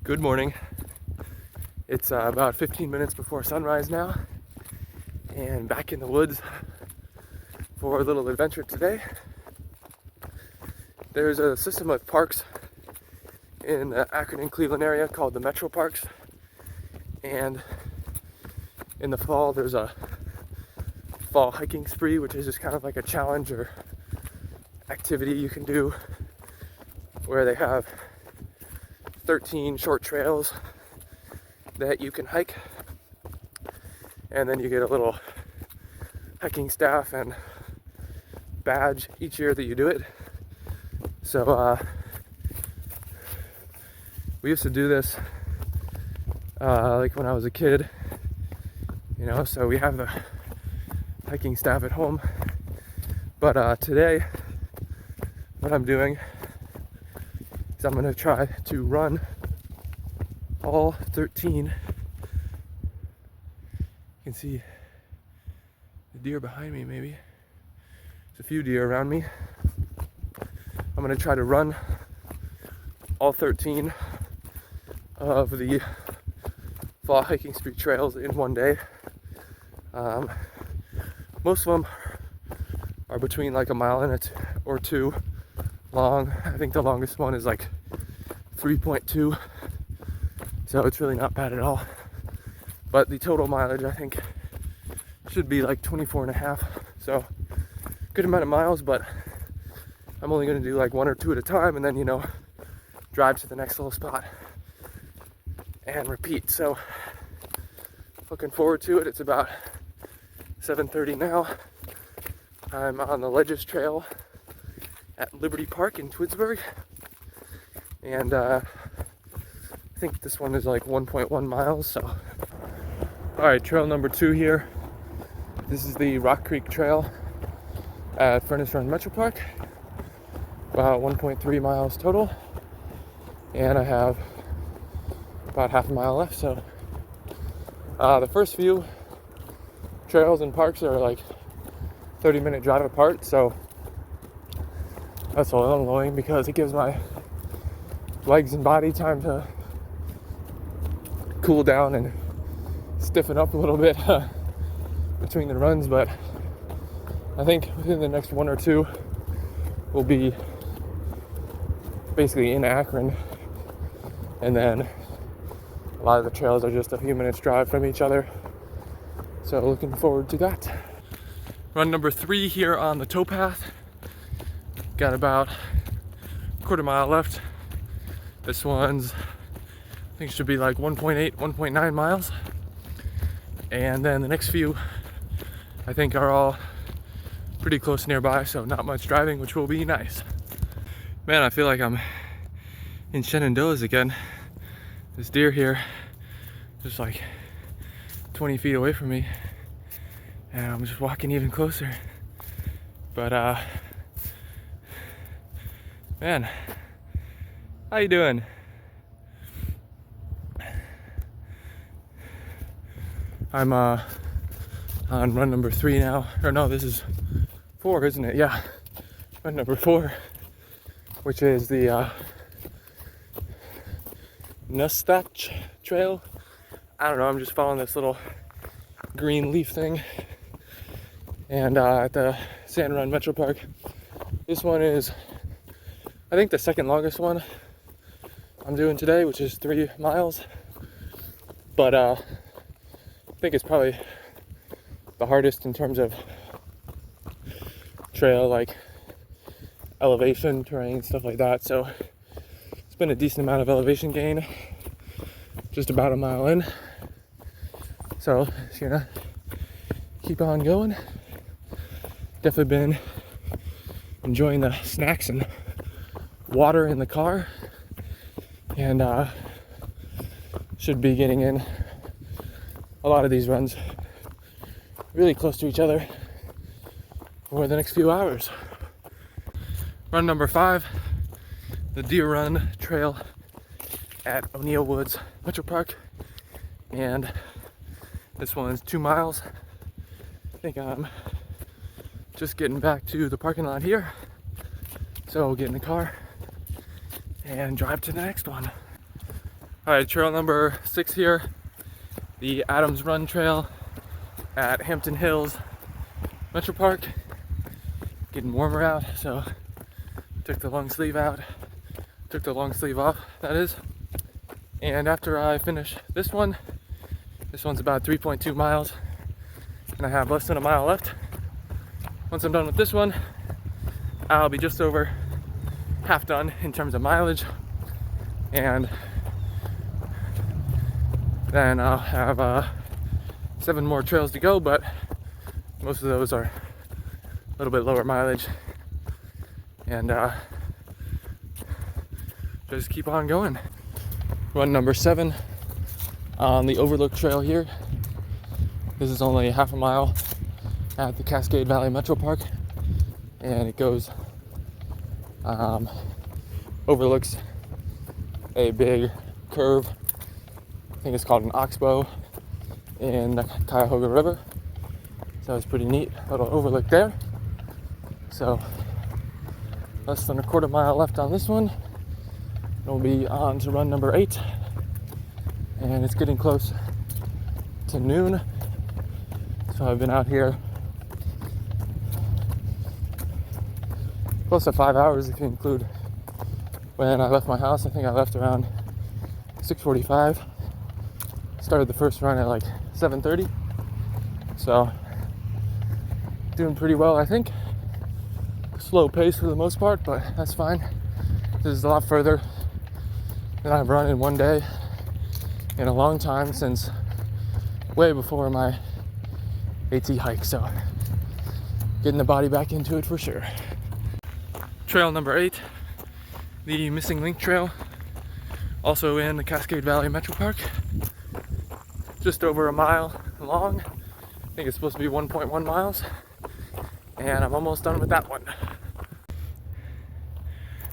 Good morning. It's about 15 minutes before sunrise now, and back in the woods for a little adventure today. There's a system of parks in the Akron and Cleveland area called the Metro Parks, and in the fall there's a fall hiking spree, which is just kind of like a challenge or activity you can do where they have 13 short trails that you can hike, and then you get a little hiking staff and badge each year that you do it. So we used to do this like when I was a kid, so we have the hiking staff at home. But today what I'm doing is I'm gonna try to run all 13. You can see the deer behind me, maybe. There's a few deer around me. I'm gonna try to run all 13 of the fall hiking spree trails in one day. Most of them are between like a mile and or two long. I think the longest one is like 3.2, so it's really not bad at all. But the total mileage I think should be like 24 and a half, so good amount of miles. But I'm only going to do like one or two at a time, and then drive to the next little spot and repeat. So looking forward to it. It's about 7:30 now. I'm on the Ledges Trail at Liberty Park in Twinsburg, and I think this one is like 1.1 miles. So all right, trail number 2 here. This is the Rock Creek Trail at Furnace Run Metro Park, about 1.3 miles total, and I have about half a mile left. So the first few trails and parks are like 30-minute drive apart, so that's a little annoying because it gives my legs and body time to cool down and stiffen up a little bit between the runs. But I think within the next one or two we'll be basically in Akron, and then a lot of the trails are just a few minutes drive from each other, so looking forward to that. Run number 3 here on the towpath. Got about a quarter mile left. This one's, I think, should be like 1.8, 1.9 miles. And then the next few, I think, are all pretty close nearby, so not much driving, which will be nice. Man, I feel like I'm in Shenandoah's again. This deer here, just like 20 feet away from me, and I'm just walking even closer. But man, how you doing? I'm on run number 3 now. Or no, this is 4, isn't it? Yeah, run number 4, which is the Nustach Trail. I don't know, I'm just following this little green leaf thing. And at the Sand Run Metro Park. This one is, I think, the second longest one I'm doing today, which is 3 miles. But I think it's probably the hardest in terms of trail, like elevation, terrain, stuff like that. So it's been a decent amount of elevation gain, just about a mile in. So just gonna keep on going. Definitely been enjoying the snacks and water in the car, and should be getting in a lot of these runs really close to each other over the next few hours. Run number 5, the Deer Run Trail at O'Neill Woods Metro Park, and this one's 2 miles. I think I'm just getting back to the parking lot here, so we'll get in the car and drive to the next one. All right, trail number 6 here, the Adams Run Trail at Hampton Hills Metro Park. Getting warmer out, so took the long sleeve off, that is. And after I finish this one's about 3.2 miles, and I have less than a mile left. Once I'm done with this one, I'll be just over half done in terms of mileage, and then I'll have 7 more trails to go, but most of those are a little bit lower mileage, and just keep on going. Run number 7 on the Overlook Trail here. This is only half a mile at the Cascade Valley Metro Park, and it goes overlooks a big curve. I think it's called an oxbow in the Cuyahoga River. So it's pretty neat little overlook there. So less than a quarter mile left on this one. We'll be on to run number 8, and it's getting close to noon. So I've been out here close to 5 hours if you include when I left my house. I think I left around 6:45. Started the first run at like 7:30. So doing pretty well, I think. Slow pace for the most part, but that's fine. This is a lot further than I've run in one day in a long time, since way before my AT hike. So getting the body back into it for sure. Trail number 8, the Missing Link Trail, also in the Cascade Valley Metro Park. Just over a mile long. I think it's supposed to be 1.1 miles. And I'm almost done with that one.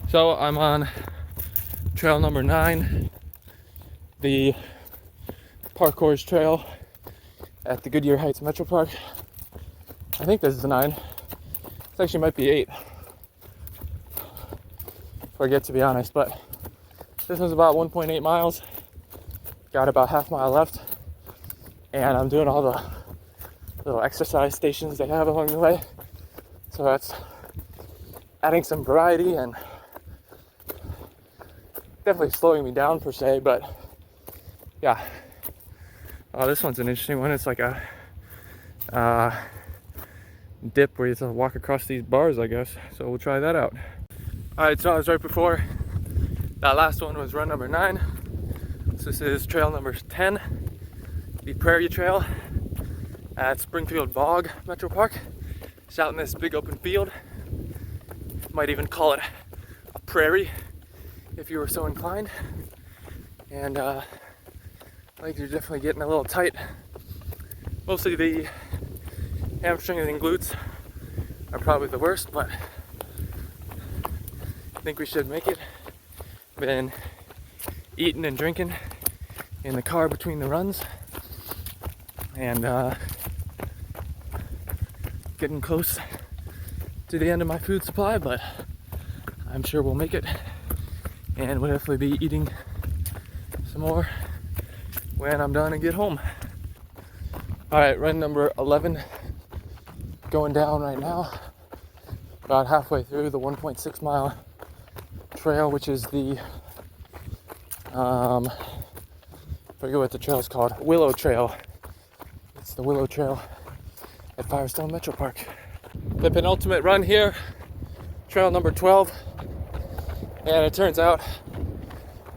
So I'm on trail number 9, the Parkhorse Trail at the Goodyear Heights Metro Park. I think this is 9. This actually might be 8. Forget, to be honest, but this one's about 1.8 miles. Got about half mile left, and I'm doing all the little exercise stations they have along the way. So that's adding some variety and definitely slowing me down per se, but yeah. Oh, this one's an interesting one. It's like a dip where you have to walk across these bars, I guess. So we'll try that out. Alright, so I was right before. That last one was run number 9. So this is trail number 10, the Prairie Trail at Springfield Bog Metro Park. It's out in this big open field. Might even call it a prairie if you were so inclined. And legs are definitely getting a little tight. Mostly the hamstrings and glutes are probably the worst, but I think we should make it. Been eating and drinking in the car between the runs, and getting close to the end of my food supply, but I'm sure we'll make it, and we'll definitely be eating some more when I'm done and get home. Alright, run number 11 going down right now, about halfway through the 1.6 mile trail, which is the forget what the trail is called, Willow Trail. It's the Willow Trail at Firestone Metro Park. The penultimate run here, trail number 12, and it turns out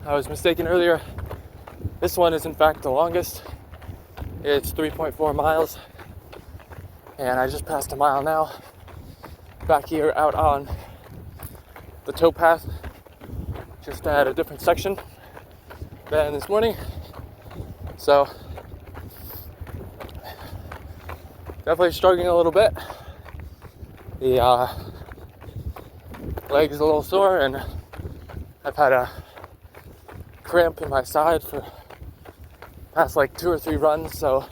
I was mistaken earlier. This one is in fact the longest. It's 3.4 miles, and I just passed a mile now. Back here out on the towpath, just at a different section than this morning. So definitely struggling a little bit. The leg is a little sore, and I've had a cramp in my side for past like 2 or 3 runs, so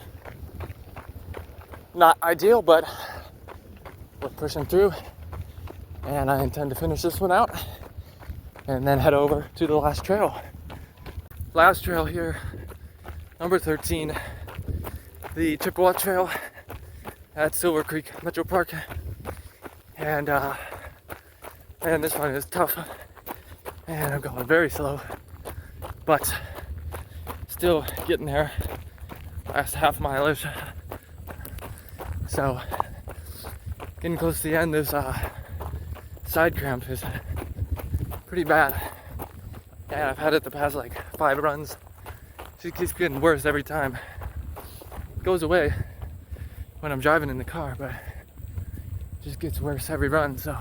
not ideal, but we're pushing through, and I intend to finish this one out and then head over to the last trail. last trail here, number 13, the Chippewa Trail at Silver Creek Metro Park. And man, this one is tough. And I'm going very slow, but still getting there. Last half mileage. So getting close to the end, this side cramp is pretty bad. And I've had it the past like 5 runs. It keeps getting worse every time. It goes away when I'm driving in the car, but it just gets worse every run. So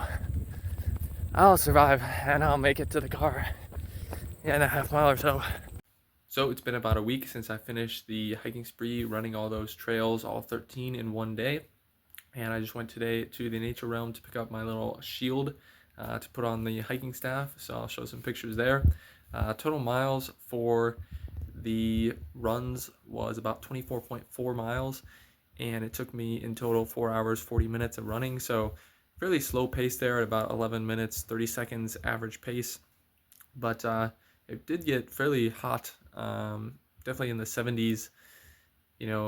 I'll survive and I'll make it to the car in a half mile or so. So it's been about a week since I finished the hiking spree, running all those trails, all 13 in one day. And I just went today to the Nature Realm to pick up my little shield to put on the hiking staff. So I'll show some pictures there. Total miles for the runs was about 24.4 miles. And it took me in total 4 hours, 40 minutes of running. So fairly slow pace there at about 11 minutes, 30 seconds average pace. But it did get fairly hot, definitely in the 70s,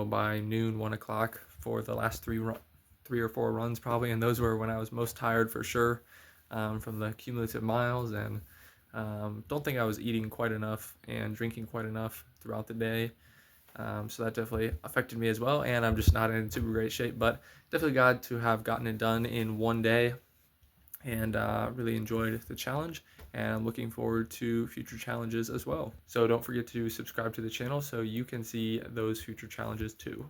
by noon, 1 o'clock for the last 3 or 4 runs probably. And those were when I was most tired for sure from the cumulative miles. And don't think I was eating quite enough and drinking quite enough throughout the day. So that definitely affected me as well. And I'm just not in super great shape, but definitely glad to have gotten it done in one day and really enjoyed the challenge. And I'm looking forward to future challenges as well. So don't forget to subscribe to the channel so you can see those future challenges too.